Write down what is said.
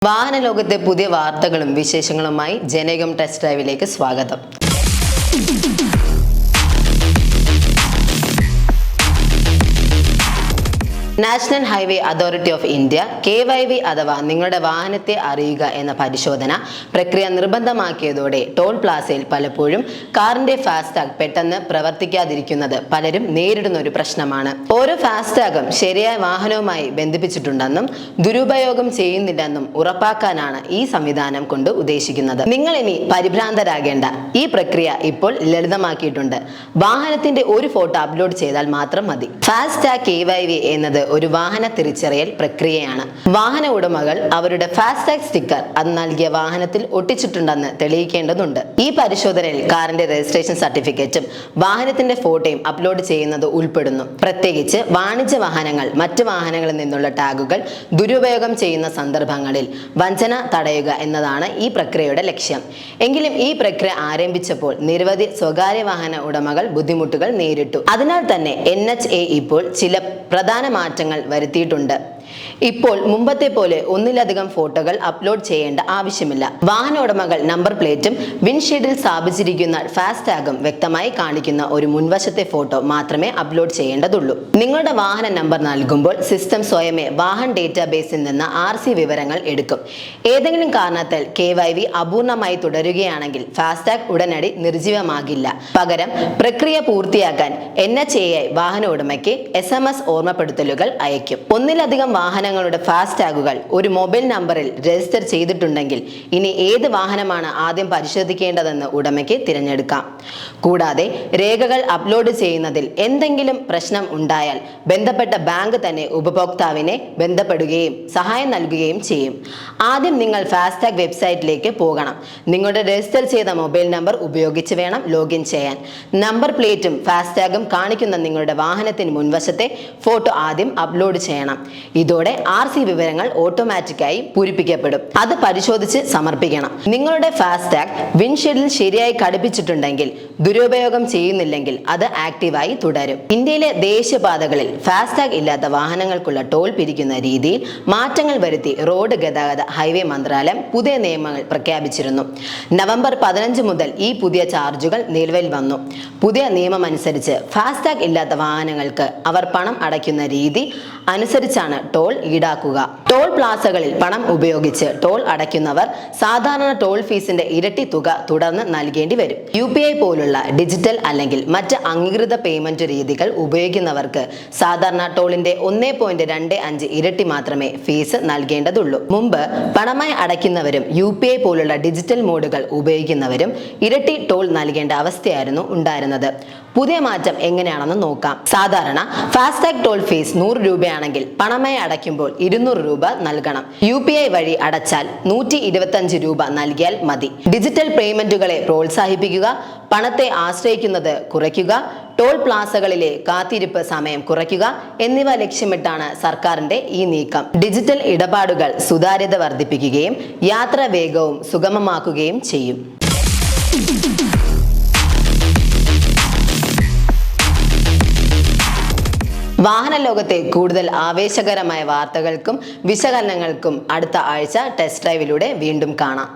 വാഹന ലോകത്തെ പുതിയ വാർത്തകളും വിശേഷങ്ങളുമായി ജനകം ടെസ്റ്റ് ഡ്രൈവിലേക്ക് സ്വാഗതം. National highway authority of India KYV അഥവാ നിങ്ങളുടെ വാഹനത്തെ അറിയുക എന്ന പരിശോധന പ്രക്രിയ നിർബന്ധമാക്കിയതോടെ ടോൾ പ്ലാസയിൽ പലപ്പോഴും കാറിന്റെ ഫാസ്ടാഗ് പെട്ടെന്ന് പ്രവർത്തിക്കാതിരിക്കുന്നത് പലരും നേരിടുന്ന ഒരു പ്രശ്നമാണ്. ഓരോ ഫാസ്ടാഗും ശരിയായ വാഹനവുമായി ബന്ധിപ്പിച്ചിട്ടുണ്ടെന്നും ദുരുപയോഗം ചെയ്യുന്നില്ലെന്നും ഉറപ്പാക്കാനാണ് ഈ സംവിധാനം കൊണ്ട് ഉദ്ദേശിക്കുന്നത്. നിങ്ങൾ ഇനി പരിഭ്രാന്തരാകേണ്ട, ഈ പ്രക്രിയ ഇപ്പോൾ ലളിതമാക്കിയിട്ടുണ്ട്. വാഹനത്തിന്റെ ഒരു ഫോട്ടോ അപ്ലോഡ് ചെയ്താൽ മാത്രം മതി. ഫാസ്ടാഗ് KYV എന്നത് ഒരു വാഹന തിരിച്ചറിയൽ പ്രക്രിയയാണ്. വാഹന ഉടമകൾ അവരുടെ ഫാസ്ടാഗ് സ്റ്റിക്കർ അത് നൽകിയ വാഹനത്തിൽ ഒട്ടിച്ചിട്ടുണ്ടെന്ന് തെളിയിക്കേണ്ടതുണ്ട്. ഈ പരിശോധനയിൽ കാറിന്റെ രജിസ്ട്രേഷൻ സർട്ടിഫിക്കറ്റും വാഹനത്തിന്റെ ഫോട്ടോയും അപ്ലോഡ് ചെയ്യുന്നത് ഉൾപ്പെടുന്നു. പ്രത്യേകിച്ച് വാണിജ്യ വാഹനങ്ങൾ മറ്റ് വാഹനങ്ങളിൽ നിന്നുള്ള ടാഗുകൾ ദുരുപയോഗം ചെയ്യുന്ന സന്ദർഭങ്ങളിൽ വഞ്ചന തടയുക എന്നതാണ് ഈ പ്രക്രിയയുടെ ലക്ഷ്യം. എങ്കിലും ഈ പ്രക്രിയ ആരംഭിച്ചപ്പോൾ നിരവധി സ്വകാര്യ വാഹന ഉടമകൾ ബുദ്ധിമുട്ടുകൾ നേരിട്ടു. അതിനാൽ തന്നെ NHA ഇപ്പോൾ ചില പ്രധാന മാറ്റങ്ങൾ വരുത്തിയിട്ടുണ്ട്. ഇപ്പോൾ മുമ്പത്തെ പോലെ ഒന്നിലധികം ഫോട്ടോകൾ അപ്ലോഡ് ചെയ്യേണ്ട ആവശ്യമില്ല. വാഹന ഉടമകൾ നമ്പർ പ്ലേറ്റും വിൻഷീൽഡിൽ സ്ഥാപിച്ചിരിക്കുന്ന ഫാസ്ടാഗും വ്യക്തമായി കാണിക്കുന്ന ഒരു മുൻവശത്തെ ഫോട്ടോ മാത്രമേ അപ്ലോഡ് ചെയ്യേണ്ടതുള്ളൂ. നിങ്ങളുടെ വാഹന നമ്പർ നൽകുമ്പോൾ സിസ്റ്റം സ്വയമേ വാഹന ഡേറ്റാബേസിൽ നിന്ന് RC വിവരങ്ങൾ എടുക്കും. ഏതെങ്കിലും കാരണത്താൽ KYV അപൂർണമായി തുടരുകയാണെങ്കിൽ ഫാസ്ടാഗ് ഉടനടി നിർജ്ജീവമാകില്ല. പകരം പ്രക്രിയ പൂർത്തിയാക്കാൻ NHA വാഹന ഉടമയ്ക്ക് SMS ഓർമ്മപ്പെടുത്തലുകൾ അയക്കും. ഒന്നിലധികം വാഹനങ്ങളുടെ ഫാസ്ടാഗുകൾ ഒരു മൊബൈൽ നമ്പറിൽ രജിസ്റ്റർ ചെയ്തിട്ടുണ്ടെങ്കിൽ ഇനി ഏത് വാഹനമാണ് ആദ്യം പരിശോധിക്കേണ്ടതെന്ന് ഉടമയ്ക്ക് തിരഞ്ഞെടുക്കാം. കൂടാതെ രേഖകൾ അപ്ലോഡ് ചെയ്യുന്നതിൽ എന്തെങ്കിലും പ്രശ്നം ഉണ്ടായാൽ ബന്ധപ്പെട്ട ബാങ്ക് തന്നെ ഉപഭോക്താവിനെ ബന്ധപ്പെടുകയും സഹായം നൽകുകയും ചെയ്യും. ആദ്യം നിങ്ങൾ ഫാസ്ടാഗ് വെബ്സൈറ്റിലേക്ക് പോകണം. നിങ്ങളുടെ രജിസ്റ്റർ ചെയ്ത മൊബൈൽ നമ്പർ ഉപയോഗിച്ച് വേണം ലോഗിൻ ചെയ്യാൻ. നമ്പർ പ്ലേറ്റും ഫാസ്ടാഗും കാണിക്കുന്ന നിങ്ങളുടെ വാഹനത്തിന് മുൻവശത്തെ ഫോട്ടോ ആദ്യം അപ്ലോഡ് ചെയ്യണം. ഇതോടെ RC വിവരങ്ങൾ ഓട്ടോമാറ്റിക്കായി പൂരിപ്പിക്കപ്പെടും. അത് പരിശോധിച്ച് സമർപ്പിക്കണം. നിങ്ങളുടെ ഫാസ്ടാഗ് വിൻഷീൽഡിൽ ശരിയായി ഘടിപ്പിച്ചിട്ടുണ്ടെങ്കിൽ ദുരുപയോഗം ചെയ്യുന്നില്ലെങ്കിൽ അത് ആക്റ്റീവായി തുടരും. ഇന്ത്യയിലെ ദേശീയപാതകളിൽ ഫാസ്ടാഗ് ഇല്ലാത്ത വാഹനങ്ങൾക്കുള്ള ടോൾ പിരിക്കുന്ന രീതിയിൽ മാറ്റങ്ങൾ വരുത്തി റോഡ് ഗതാഗത ഹൈവേ മന്ത്രാലയം പുതിയ നിയമങ്ങൾ പ്രഖ്യാപിച്ചിരുന്നു. നവംബർ 15 മുതൽ ഈ പുതിയ ചാർജുകൾ നിലവിൽ വന്നു. പുതിയ നിയമം അനുസരിച്ച് ഫാസ്ടാഗ് ഇല്ലാത്ത വാഹനങ്ങൾക്ക് അവർ പണം അടയ്ക്കുന്ന രീതി അനുസരിച്ചാണ് ടോൾ ഈടാക്കുക. ടോൾ പ്ലാസകളിൽ പണം ഉപയോഗിച്ച് ടോൾ അടയ്ക്കുന്നവർ സാധാരണ ടോൾ ഫീസിന്റെ ഇരട്ടി തുക തുടർന്ന് നൽകേണ്ടി വരും. UPI പോലുള്ള ഡിജിറ്റൽ അല്ലെങ്കിൽ മറ്റ് അംഗീകൃത പേയ്മെന്റ് രീതികൾ ഉപയോഗിക്കുന്നവർക്ക് സാധാരണ ടോളിന്റെ 1.25 ഇരട്ടി മാത്രമേ ഫീസ് നൽകേണ്ടതുള്ളൂ. മുമ്പ് പണമായി അടയ്ക്കുന്നവരും UPI പോലുള്ള ഡിജിറ്റൽ മോഡുകൾ ഉപയോഗിക്കുന്നവരും ഇരട്ടി ടോൾ നൽകേണ്ട അവസ്ഥയായിരുന്നു ഉണ്ടായിരുന്നത്. പുതിയ മാറ്റം എങ്ങനെയാണെന്ന് നോക്കാം. സാധാരണ ഫാസ്ടാഗ് ടോൾ ഫീസ് 100 രൂപയാണെങ്കിൽ പണമായി അടയ്ക്കുമ്പോൾ 200 രൂപ നൽകണം. UPI വഴി അടച്ചാൽ 125 രൂപ നൽകിയാൽ മതി. ഡിജിറ്റൽ പേയ്മെന്റുകളെ പ്രോത്സാഹിപ്പിക്കുക, പണത്തെ ആശ്രയിക്കുന്നത് കുറയ്ക്കുക, ടോൾ പ്ലാസകളിലെ കാത്തിരിപ്പ് സമയം കുറയ്ക്കുക എന്നിവ ലക്ഷ്യമിട്ടാണ് സർക്കാരിന്റെ ഈ നീക്കം. ഡിജിറ്റൽ ഇടപാടുകൾ സുതാര്യത വർദ്ധിപ്പിക്കുകയും യാത്രാ വേഗവും സുഗമമാക്കുകയും ചെയ്യും. വാഹന ലോകത്തെ കൂടുതൽ ആവേശകരമായ വാർത്തകൾക്കും വിശകലനങ്ങൾക്കും അടുത്ത ആഴ്ച ടെസ്റ്റ് ഡ്രൈവിലൂടെ വീണ്ടും കാണാം.